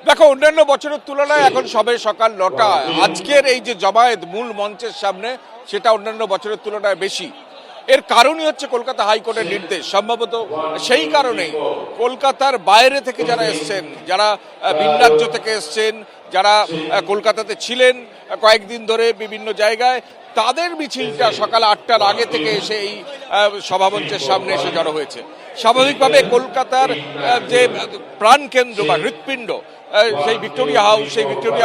দেখো, অন্যান্য বছরের তুলনায় এখন সবে সকাল 9টা। আজকের এই যে জমায়েত মূল মঞ্চের সামনে, সেটা অন্যান্য বছরের তুলনায় বেশি। এর কারণই হচ্ছে কলকাতা হাইকোর্টের নির্দেশ। সম্ভবত সেই কারণেই কলকাতার বাইরে থেকে যারা এসছেন, যারা ভিন রাজ্য থেকে এসছেন, যারা কলকাতাতে ছিলেন কয়েকদিন ধরে বিভিন্ন জায়গায়, তাদের মিছিলটা সকাল 8টার আগে থেকে এসে এই সভামঞ্চের সামনে এসে জড়ো হয়েছে। স্বাভাবিকভাবে কলকাতার যে প্রাণকেন্দ্র বা হৃৎপিণ্ড, সেই ভিক্টোরিয়া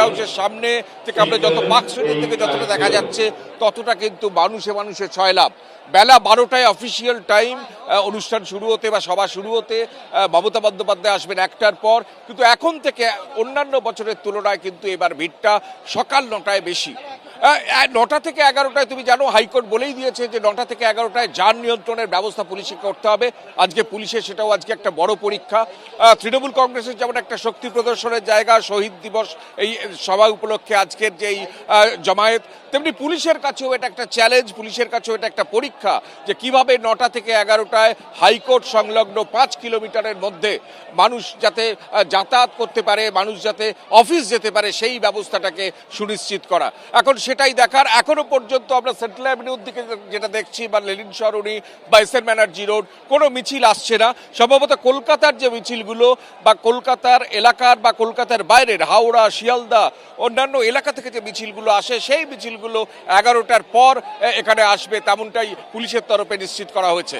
হাউসের সামনে থেকে আমরা যত পার্ক স্ট্রিট থেকে যতটা দেখা যাচ্ছে, ততটা কিন্তু মানুষে ছয়লাভ। বেলা 12টায় অফিসিয়াল টাইম অনুষ্ঠান শুরু হতে বা সভা শুরু হতে। মমতা বন্দ্যোপাধ্যায় আসবেন 1টার পর, কিন্তু এখন থেকে অন্যান্য বছরের তুলনায় কিন্তু এবার ভিড়টা সকাল 9টায় বেশি। 9টা থেকে 11টায় তুমি জানো হাইকোর্ট বলেই দিয়েছে যে 9টা থেকে 11টায় যান নিয়ন্ত্রণের ব্যবস্থা পুলিশকে করতে হবে। আজকে পুলিশের সেটাও আজকে একটা বড় পরীক্ষা। তৃণমূল কংগ্রেসের যেমন একটা শক্তি প্রদর্শনের জায়গা, শহীদ দিবস এই সভা উপলক্ষে আজকের যেই জমায়েত, তেমনি পুলিশের কাছেও এটা একটা চ্যালেঞ্জ, পুলিশের কাছেও এটা একটা পরীক্ষা যে কিভাবে 9টা থেকে 11টায় হাইকোর্ট সংলগ্ন 5 কিলোমিটারের মধ্যে মানুষ যাতে যাতায়াত করতে পারে, মানুষ যাতে অফিস যেতে পারে, সেই ব্যবস্থাটাকে সুনিশ্চিত করা। এখন সেটাই দেখার। এখনো পর্যন্ত আমরা সেন্ট্রাল অ্যাভিনিউর দিকে যেটা দেখছি, বা লেনিন সরণি বা এসএন ব্যানার্জি রোড, কোনো মিছিল আসছে না। সম্ভবত কলকাতার যে মিছিলগুলো বা কলকাতার এলাকার বা কলকাতার বাইরের হাওড়া, শিয়ালদা, অন্যান্য এলাকা থেকে যে মিছিলগুলো আসে, সেই মিছিলগুলো 11টার পর এখানে আসবে, তেমনটাই পুলিশের তরফে নিশ্চিত করা হয়েছে।